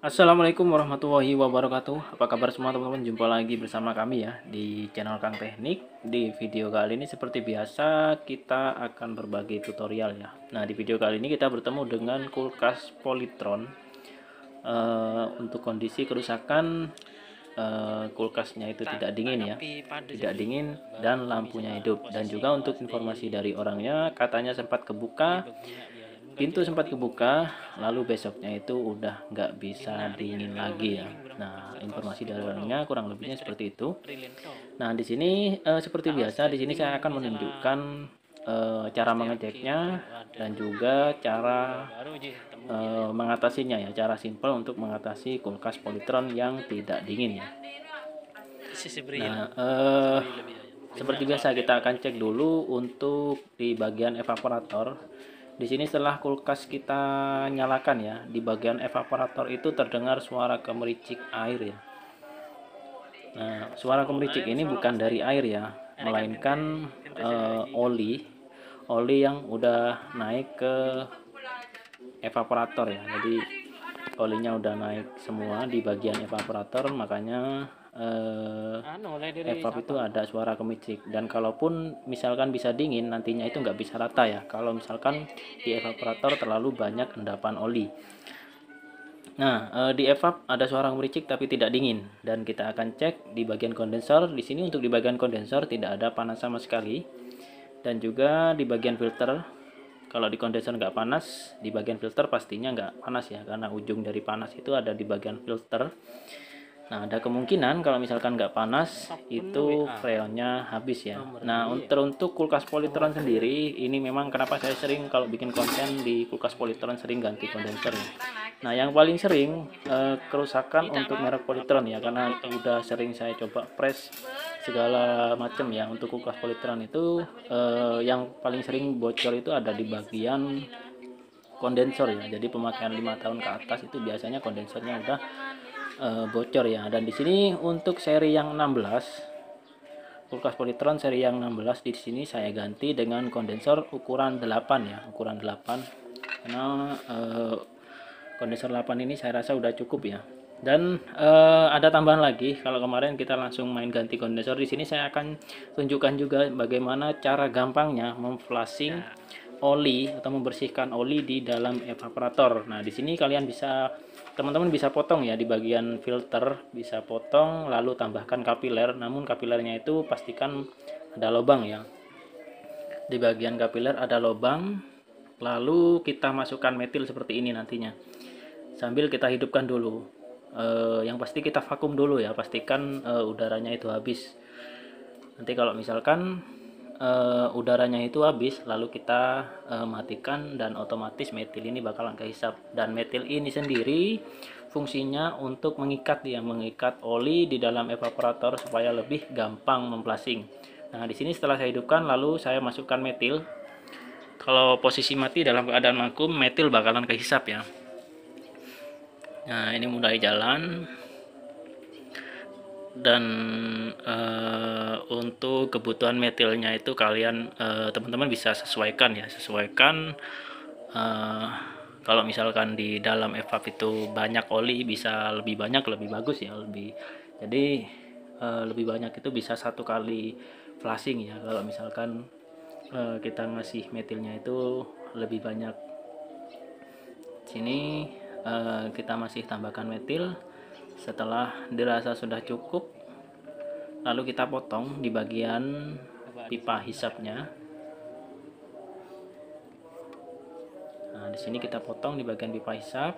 Assalamualaikum warahmatullahi wabarakatuh. Apa kabar semua teman-teman? Jumpa lagi bersama kami ya di channel Kang Teknik. Di video kali ini seperti biasa kita akan berbagi tutorial ya. Nah, di video kali ini kita bertemu dengan kulkas Polytron. Untuk kondisi kerusakan, kulkasnya itu tidak dingin ya, tidak dingin dan lampunya hidup. Dan juga untuk informasi dari orangnya, katanya sempat kebuka, pintu sempat kebuka, lalu besoknya itu udah nggak bisa dingin lagi ya. Nah, informasi dari orangnya kurang lebihnya seperti itu. Nah, di sini seperti biasa, di sini saya akan menunjukkan cara mengeceknya dan juga cara mengatasinya ya, cara simpel untuk mengatasi kulkas Polytron yang tidak dingin ya. Nah, seperti biasa kita akan cek dulu untuk di bagian evaporator. Di sini setelah kulkas kita nyalakan ya, di bagian evaporator itu terdengar suara gemericik air ya. Nah, suara gemericik ini bukan dari air ya, melainkan oli yang udah naik ke evaporator ya. Jadi olinya udah naik semua di bagian evaporator, makanya evap itu ada suara kemicik. Dan kalaupun misalkan bisa dingin, nantinya itu nggak bisa rata ya kalau misalkan di evaporator terlalu banyak endapan oli. Nah, di evap ada suara mericik tapi tidak dingin, dan kita akan cek di bagian kondensor. Di sini untuk di bagian kondensor tidak ada panas sama sekali, dan juga di bagian filter. Kalau di kondensor nggak panas, di bagian filter pastinya nggak panas ya, karena ujung dari panas itu ada di bagian filter. Nah, ada kemungkinan kalau misalkan nggak panas itu freonnya habis ya. Nah, untuk kulkas Polytron sendiri, ini memang kenapa saya sering kalau bikin konten di kulkas Polytron sering ganti kondensor ya. Nah, yang paling sering kerusakan untuk merek Polytron ya, karena udah sering saya coba press segala macam ya untuk kulkas Polytron itu, yang paling sering bocor itu ada di bagian kondensor ya. Jadi pemakaian 5 tahun ke atas itu biasanya kondensornya udah bocor ya. Dan di sini untuk seri yang 16, kulkas Polytron seri yang 16 di sini saya ganti dengan kondensor ukuran 8 ya, ukuran 8. Karena kondensor 8 ini saya rasa udah cukup ya. Dan ada tambahan lagi, kalau kemarin kita langsung main ganti kondensor, di sini saya akan tunjukkan juga bagaimana cara gampangnya memflushing oli atau membersihkan oli di dalam evaporator. Nah, di sini kalian bisa, teman-teman bisa potong ya di bagian filter, bisa potong lalu tambahkan kapiler. Namun kapilernya itu pastikan ada lubang ya. Di bagian kapiler ada lubang, lalu kita masukkan metil seperti ini nantinya. Sambil kita hidupkan dulu. Yang pasti kita vakum dulu ya, pastikan udaranya itu habis. Nanti kalau misalkan udaranya itu habis, lalu kita matikan, dan otomatis metil ini bakalan kehisap. Dan metil ini sendiri fungsinya untuk mengikat ya, mengikat oli di dalam evaporator supaya lebih gampang memplasing. Nah, di sini setelah saya hidupkan lalu saya masukkan metil. Kalau posisi mati dalam keadaan vakum, metil bakalan kehisap ya. Nah, ini mulai jalan. Dan untuk kebutuhan metilnya itu kalian teman-teman bisa sesuaikan ya, sesuaikan. Kalau misalkan di dalam evap itu banyak oli, bisa lebih banyak lebih bagus ya, lebih, jadi lebih banyak itu bisa satu kali flushing ya. Kalau misalkan kita ngasih metilnya itu lebih banyak. Sini kita masih tambahkan metil. Setelah dirasa sudah cukup, lalu kita potong di bagian pipa hisapnya. Nah, di sini kita potong di bagian pipa hisap.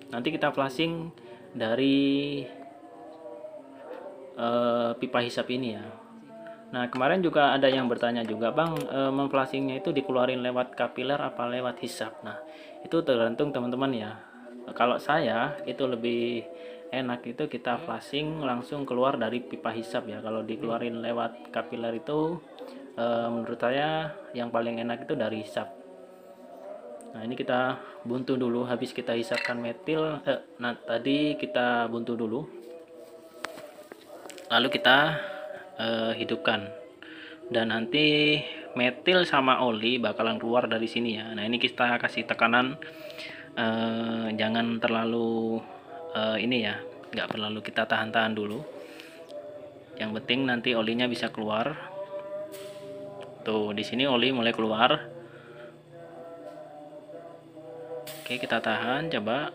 Nanti kita flushing dari pipa hisap ini ya. Nah, kemarin juga ada yang bertanya juga, Bang, memflushingnya itu dikeluarin lewat kapiler apa lewat hisap? Nah, itu tergantung teman-teman ya. Kalau saya itu lebih enak itu kita flushing langsung keluar dari pipa hisap ya. Kalau dikeluarin lewat kapiler itu menurut saya yang paling enak itu dari hisap. Nah, ini kita buntu dulu habis kita hisapkan metil. Nah, tadi kita buntu dulu, lalu kita hidupkan, dan nanti metil sama oli bakalan keluar dari sini ya. Nah, ini kita kasih tekanan jangan terlalu ini ya, nggak perlu kita tahan-tahan dulu. Yang penting nanti olinya bisa keluar. Tuh, di sini oli mulai keluar. Oke, kita tahan, coba.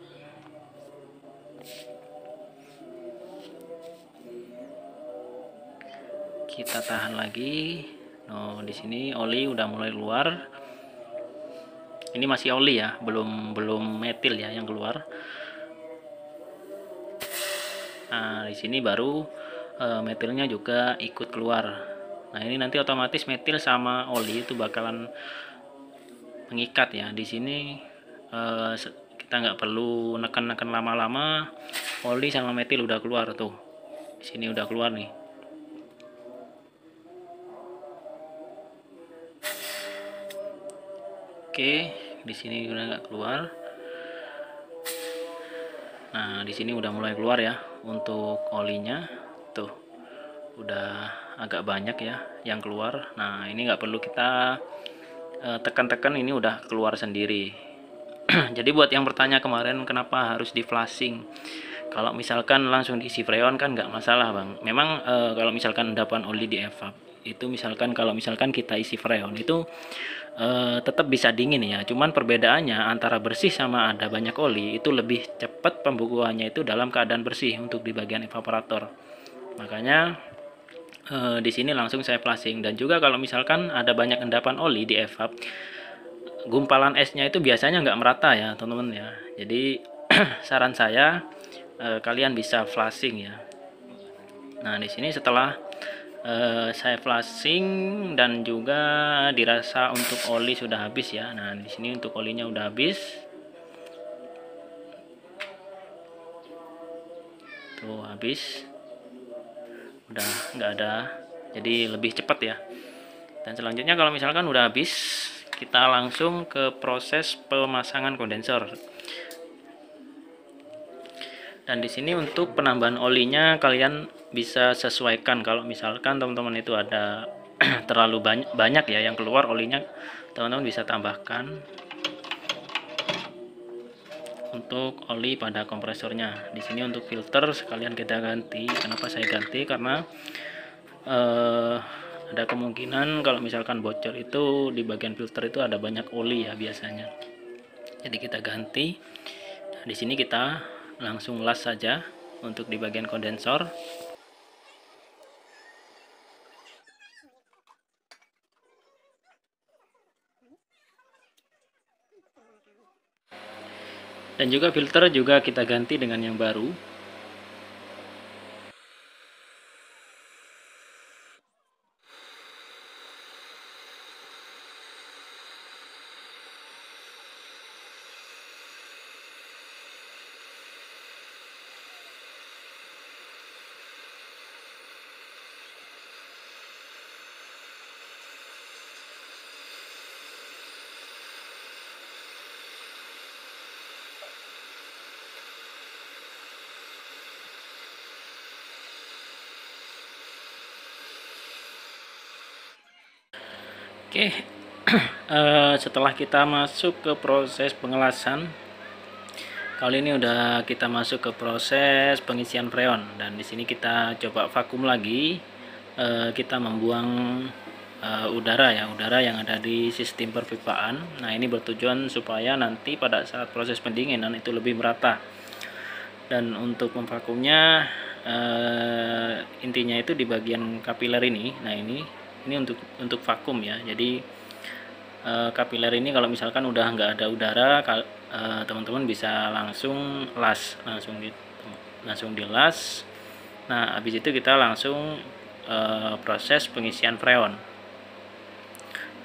Kita tahan lagi. Oh, di sini oli udah mulai keluar. Ini masih oli ya, belum metil ya yang keluar. Nah, di sini baru metilnya juga ikut keluar. Nah, ini nanti otomatis metil sama oli itu bakalan mengikat ya. Di sini kita nggak perlu neken-neken lama-lama, oli sama metil udah keluar tuh. Di sini udah keluar nih. Oke, di sini udah nggak keluar. Nah, di sini udah mulai keluar ya untuk olinya. Tuh, udah agak banyak ya yang keluar. Nah, ini nggak perlu kita tekan-tekan, ini udah keluar sendiri. Jadi buat yang bertanya kemarin kenapa harus di flashing, kalau misalkan langsung diisi freon kan nggak masalah bang. Memang kalau misalkan endapan oli di evap itu, misalkan kalau misalkan kita isi freon itu tetap bisa dingin ya. Cuman perbedaannya antara bersih sama ada banyak oli, itu lebih cepat pembukuannya itu dalam keadaan bersih untuk di bagian evaporator. Makanya di sini langsung saya flashing. Dan juga kalau misalkan ada banyak endapan oli di evap, gumpalan esnya itu biasanya nggak merata ya teman-teman ya. Jadi saran saya kalian bisa flashing ya. Nah, di sini setelah saya flashing dan juga dirasa untuk oli sudah habis ya. Nah, di sini untuk olinya udah habis. Tuh, habis. Udah nggak ada. Jadi lebih cepat ya. Dan selanjutnya kalau misalkan udah habis, kita langsung ke proses pemasangan kondensor. Dan di sini untuk penambahan olinya kalian bisa sesuaikan. Kalau misalkan teman-teman itu ada terlalu banyak ya yang keluar olinya, teman-teman bisa tambahkan untuk oli pada kompresornya. Di sini untuk filter sekalian kita ganti. Kenapa saya ganti? Karena ada kemungkinan kalau misalkan bocor itu di bagian filter itu ada banyak oli ya biasanya. Jadi kita ganti. Nah, di sini kita langsung las saja untuk di bagian kondensor. Dan juga filter juga kita ganti dengan yang baru. Oke, setelah kita masuk ke proses pengelasan, kali ini udah kita masuk ke proses pengisian freon. Dan di sini kita coba vakum lagi. Kita membuang udara ya, udara yang ada di sistem perpipaan. Nah, ini bertujuan supaya nanti pada saat proses pendinginan itu lebih merata. Dan untuk memvakumnya, intinya itu di bagian kapiler ini. Nah, ini untuk vakum ya. Jadi kapiler ini kalau misalkan udah nggak ada udara, teman-teman bisa langsung las, langsung dilas. Nah, habis itu kita langsung proses pengisian freon.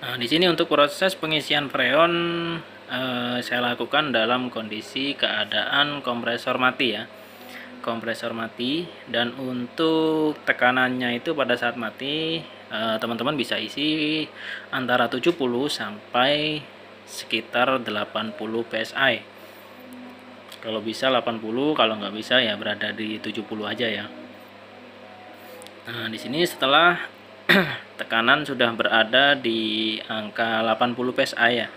Nah, di sini untuk proses pengisian freon saya lakukan dalam kondisi keadaan kompresor mati ya. Kompresor mati. Dan untuk tekanannya itu pada saat mati teman-teman bisa isi antara 70 sampai sekitar 80 psi. Kalau bisa 80, kalau nggak bisa ya berada di 70 aja ya. Nah, di sini setelah tekanan sudah berada di angka 80 psi ya.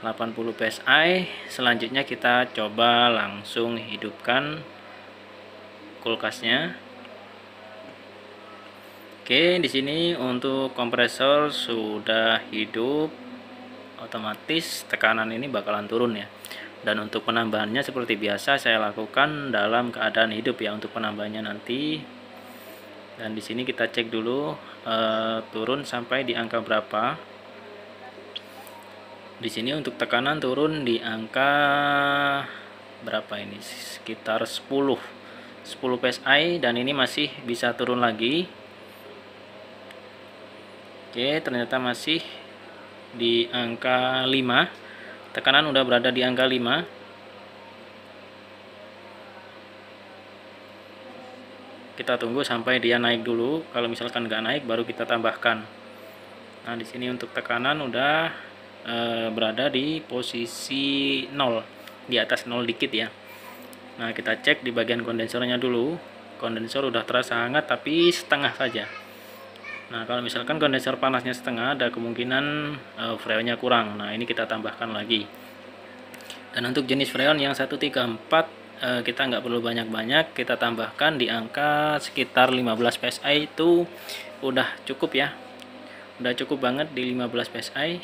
80 PSI. Selanjutnya kita coba langsung hidupkan kulkasnya. Oke, di sini untuk kompresor sudah hidup, otomatis tekanan ini bakalan turun ya. Dan untuk penambahannya seperti biasa saya lakukan dalam keadaan hidup ya untuk penambahannya nanti. Dan di sini kita cek dulu turun sampai di angka berapa. Di sini untuk tekanan turun di angka berapa ini? Sekitar 10 PSI, dan ini masih bisa turun lagi. Oke, ternyata masih di angka 5. Tekanan udah berada di angka 5. Kita tunggu sampai dia naik dulu. Kalau misalkan nggak naik baru kita tambahkan. Nah, di sini untuk tekanan udah berada di posisi 0, di atas 0 dikit ya. Nah, kita cek di bagian kondensornya dulu. Kondensor udah terasa hangat tapi setengah saja. Nah, kalau misalkan kondensor panasnya setengah, ada kemungkinan freonnya kurang. Nah, ini kita tambahkan lagi. Dan untuk jenis freon yang 134 kita nggak perlu banyak-banyak, kita tambahkan di angka sekitar 15 PSI itu udah cukup ya. Udah cukup banget di 15 PSI.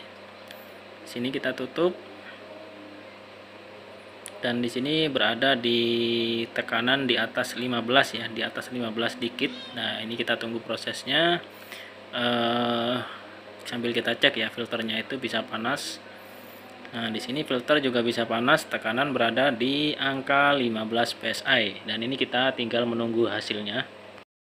Sini kita tutup. Dan di sini berada di tekanan di atas 15 ya, di atas 15 dikit. Nah, ini kita tunggu prosesnya. Sambil kita cek ya filternya itu bisa panas. Nah, di sini filter juga bisa panas, tekanan berada di angka 15 PSI, dan ini kita tinggal menunggu hasilnya.